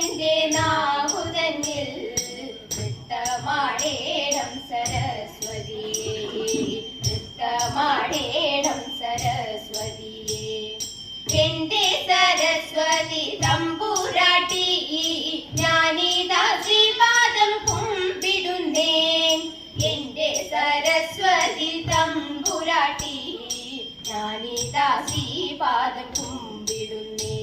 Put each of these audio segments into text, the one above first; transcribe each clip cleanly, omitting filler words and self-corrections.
എന്റെ നാവുതന്നിൽ നൃത്തമാടേണം സരസ്വതിയേ, നൃത്തമാടേണം സരസ്വതിയേ. എന്റെ സരസ്വതി തമ്പുരാട്ടി ഞാനിതാ ശ്രീപാദം കുമ്പിടുന്നേൻ. എന്റെ സരസ്വതി തമ്പുരാട്ടി ഞാനിതാ ശ്രീപാദം കുമ്പിടുന്നേൻ.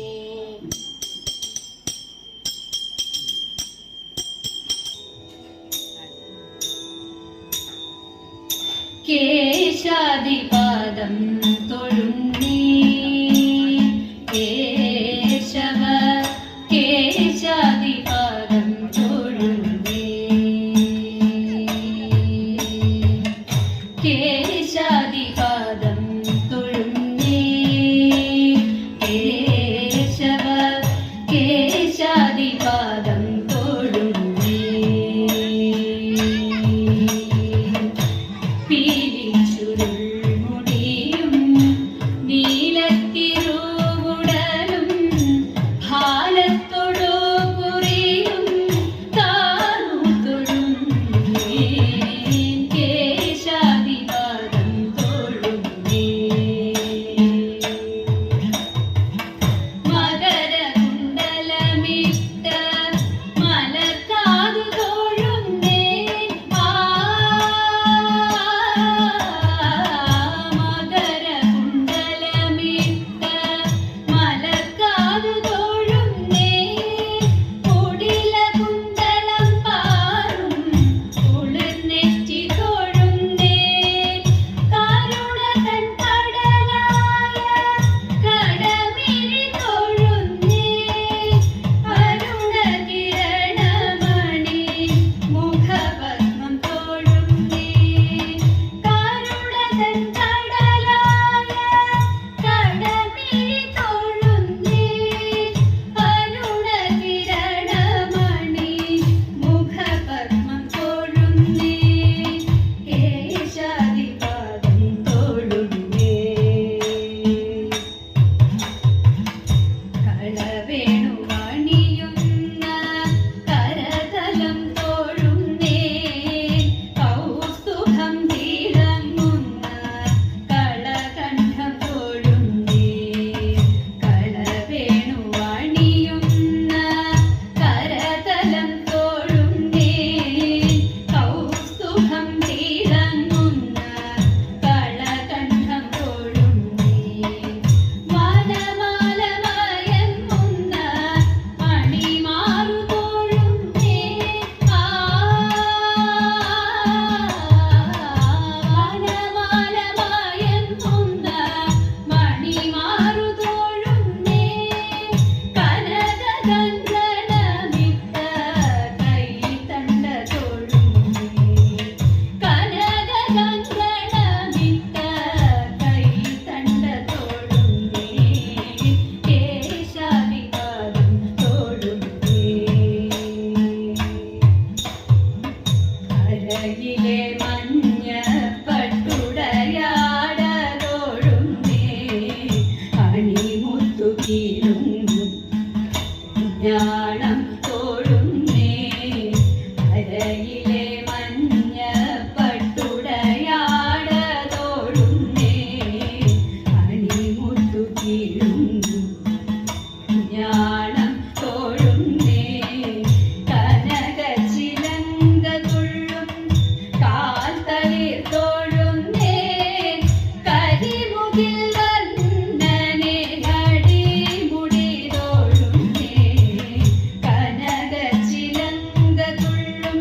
കേശാദിപാദം തൊഴുന്നേ കേശവ, കേശാദിപാദം തൊഴുന്നേ കേശാദിപാദം തൊഴുന്നേ കേശവ, കേശാദിപാദം തൊഴുന്നേ. പീലിച്ചുരുൾമുടിയും നീലത്തിരുവുടലും ഭാലത്തൊടു കുറിയും താനു തൊഴുന്നേ കേശാദിപാദം തൊഴുന്നേ. മകരകുണ്ടലമിട്ട മലർക്കാതു തൊഴുന്നേ മകരകുണ്ടലമിട്ട മലർക്കാതു തൊഴുന്നേ. കുടിലകുണ്ടലം പാറും കുളിർനെറ്റി തൊഴുന്നേ. കരുണ തൻ കടലായ കടമിഴി തൊഴുന്നേ. അരുണ കിരണമണി മുഖപദ്മം തൊഴുന്നേ. കരുണ തൻ കടലായ കടമിഴി തൊഴുന്നേ. അരുണ കിരണമണി മുഖപദ്മം തൊഴുന്നേ. കേശാദിപാദം തൊഴുന്നേ. കളവേണുവണിയുന്ന കരതലം തൊഴുന്നേ. കൗസ്തുഭം തിളങ്ങുന്ന കളകണ്ഠം തൊഴുന്നേ. കളവേണുവണിയുന്ന കരതലം തൊഴുന്നേ. കൗസ്തുഭം തിളങ്ങുന്ന കളകണ്ഠം തൊഴുന്നേ. വനമാല മയങ്ങുന്ന മണിമാറു തൊഴുന്നേ. വനമാല മയങ്ങുന്ന മണിമാറു തൊഴുന്നേ. കനകഗംഗണമിട്ട കൈത്തണ്ട തൊഴുന്നേ. കനകഗംഗണമിട്ട കൈത്തണ്ട തൊഴുന്നേ. കേശാദിപാദം തൊഴുന്നേ. കരയിലെ മഞ്ഞ പട്ടുടയാട തൊഴുന്നേ. അണിമുത്തു കീഴുന്നു ജ്ഞാനം തൊഴുന്നേ. കരയിലെ മഞ്ഞ പട്ടുടയാട തൊഴുന്നേ. അണിമുത്തു കീഴുന്നു ജ്ഞാനം തൊഴുന്നേ. കനകച്ചിലങ്ക തുള്ളും കാൽത്തളിർ തൊഴുന്നേ. കരിമുകിൽ വർണ്ണനെ അടിമുടി തൊഴുന്നേ. കനകച്ചിലങ്ക തുള്ളും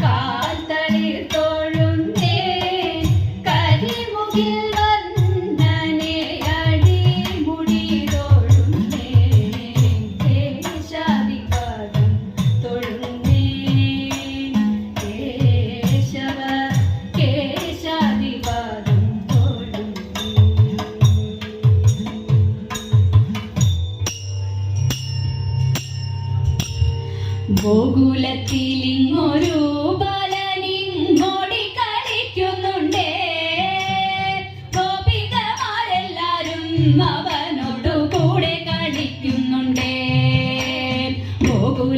കാൽത്തളിർ തൊഴുന്നേ. കരിമുകിൽ വർണ്ണനെ അടിമുടി തൊഴുന്നേ. കേശാദിപാദം തൊഴുന്നേ. കേശവ, കേശാദിപാദം തൊഴുന്നേ. ഗോകുലത്തിലിങ്ങൊരു ബാലനിങ്ങോടി കളിക്കുന്നുണ്ടേ. ഗോപികമാരെല്ലാരും അവനോടു കൂടെ കളിക്കുന്നുണ്ടേ. ഗോകുല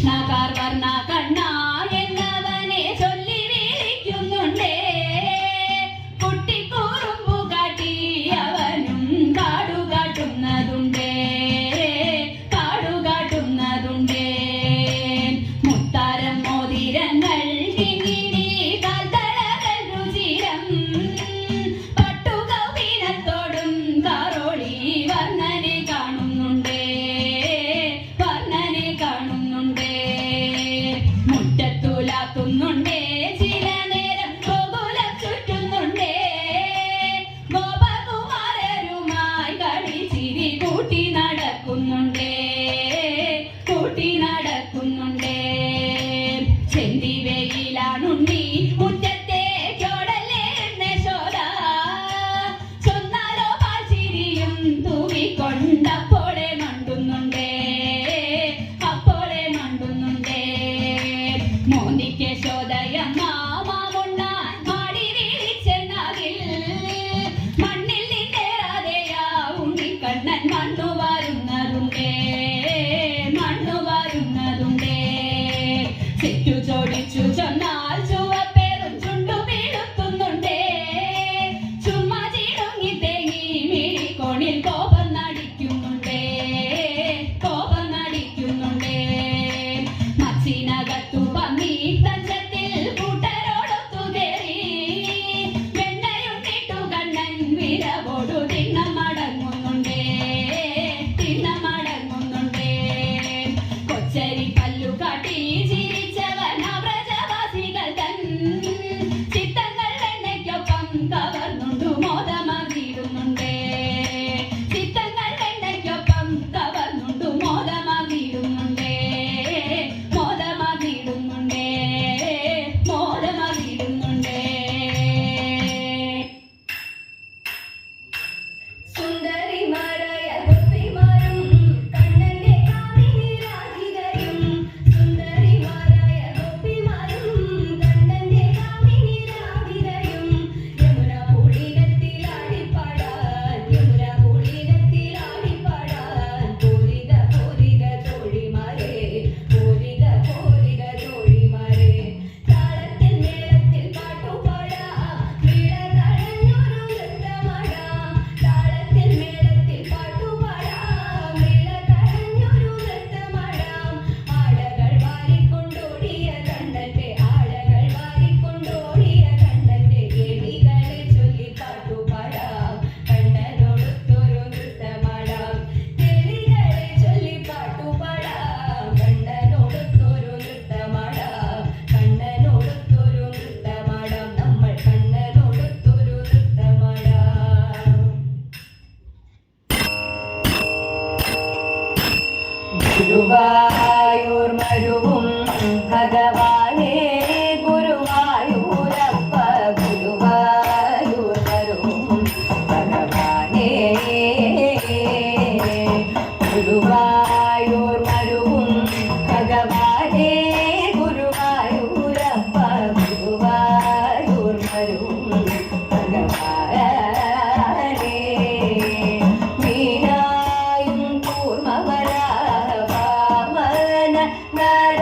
കൃഷ്ണകാർവർണ കണ്ണ എന്നവനെ ചൊല്ലി വിളിക്കുന്നുണ്ടേ. കുട്ടിക്കൂറുമ്പു കാട്ടി അവനും കാടുകാട്ടുന്നതുണ്ടേ, കാടുകാട്ടുന്നതുണ്ടേ. മുത്താരം മോതിരങ്ങൾ കിങ്ങിണി കാൽത്തളകൾ രുചിരം പട്ടുകൗപീനത്തോടും കാറോളി വർണ്ണനെ കാണുന്നുണ്ടേ, വർണ്ണനെ കാണുന്നുണ്ടേ. മുറ്റത്തുലാത്തുന്നുണ്ടേ ചില നേരം ഗോകുലം ചുറ്റുന്നുണ്ടേ. ഗോപകുമാരരുമായി കളിച്ചിരി കൂട്ടി നടക്കുന്നുണ്ടേ, കൂട്ടി നടക്കുന്നുണ്ടേ. ചെന്തി വെയിലാണുണ്ണി മുറ്റത്തേക്കോടല്ലേ ശോധ. ചൊന്നാലോ പാൽച്ചിരിയും തൂവിക്കൊണ്ടപ്പോളെ മണ്ടുന്നുണ്ടേ, അപ്പോളെ മണ്ടുന്നുണ്ടേ. മോന്തിക്ക് ശോധയമ്മ മാമുണ്ണാൻ മാടി വിളിച്ചെന്നാകിൽ മണ്ണിൽ നിന്നേറാതെയാ ഉണ്ണിക്കണ്ണൻ മണ്ണു വാരുന്നതുണ്ടേ, മണ്ണു വാരുന്നതുണ്ടേ. ചുറ്റു ചോടിച്ചു ചൊന്നാൽ ചുവപ്പേറും ചുണ്ടു വീഴുത്തുന്നുണ്ടേ. ചുമ്മാ ചിടുങ്ങി തേങ്ങി മിഴിക്കോണിൽ കോപം നടിക്കുന്നുണ്ടേ, കോപം നടിക്കുന്നുണ്ടേ. മച്ചിനകത്തു പമ്മി തഞ്ചത്തിൽ കൂട്ടരോടൊത്തു കയറി വെണ്ണയുണ്ടിട്ടു കണ്ണൻ വിരവോടു തിണ്ണം മടങ്ങുന്നുണ്ടേ, തിണ്ണം മടങ്ങുന്നുണ്ടേ. കൊച്ചരി പല്ലു കാട്ടി ചിരിച്ചവൻ വ്രജവാസികൾ തൻ ചിത്തങ്ങൾ എണ്ണയ്ക്കൊപ്പം കവർന്നുണ്ടു മോദമാകിടുന്നുണ്ടേ, ചിത്തങ്ങൾ എണ്ണയ്ക്കൊപ്പം കവർന്നുണ്ടു മോദമാകിടുന്നുണ്ടേ, മോദമാകിടുന്നുണ്ടേ, മോദമാകിടുന്നുണ്ടേ. സുന്ദരിമാരായ ഗോപിമാരും കണ്ണന്റെ കാമിനിരാധികയും, സുന്ദരിമാരായ ഗോപിമാരും കണ്ണന്റെ കാമിനിരാധികയും. യമുന പൂളിനത്തിലാടിപ്പാടാൻ, യമുന പൂളിനത്തിലാടിപ്പാടാൻ പോരിക പോരിക തോഴിമാരെ, പോരിക പോരിക തോഴിമാരെ. താളത്തിൽ മേളത്തിൽ പാട്ടുപാടാം, വീണ തഴഞ്ഞൊരു നൃത്തമാടാം. താളത്തിൽ മേളത്തിൽ പാട്ടുപാടാം, വീണ തഴഞ്ഞൊരു നൃത്തമാടാം. ആടകൾ വാരിക്കൊണ്ടോടിയ കണ്ണന്റെ, ആടകൾ വാരിക്കൊണ്ടോടിയ കണ്ണന്റെ കേളികളെ ചൊല്ലി പാട്ടുപാടാം, കണ്ണനോടൊത്തൊരു നൃത്തമാടാം. കേളികളെ ചൊല്ലി പാട്ടുപാടാം, കണ്ണനോടൊത്തൊരു നൃത്തമാടാം, കണ്ണനോടൊത്തൊരു നൃത്തമാടാം. നമ്മൾ കണ്ണനോടൊത്തൊരു നൃത്തമാടാം. ഗുരുവായൂർ മരുവും ഭഗവാനേ ഗുരുവായൂരപ്പ, ഗുരുവായൂർ മരുവും ഭഗവാനേ. ഗുരുവായൂർ മരുവും ഭഗവാനേ ഗുരുവായൂരപ്പ, ഗുരുവായൂർ മരുവും ഭഗവാനേ. മീനായും കൂർമ്മവരാ വാമന നര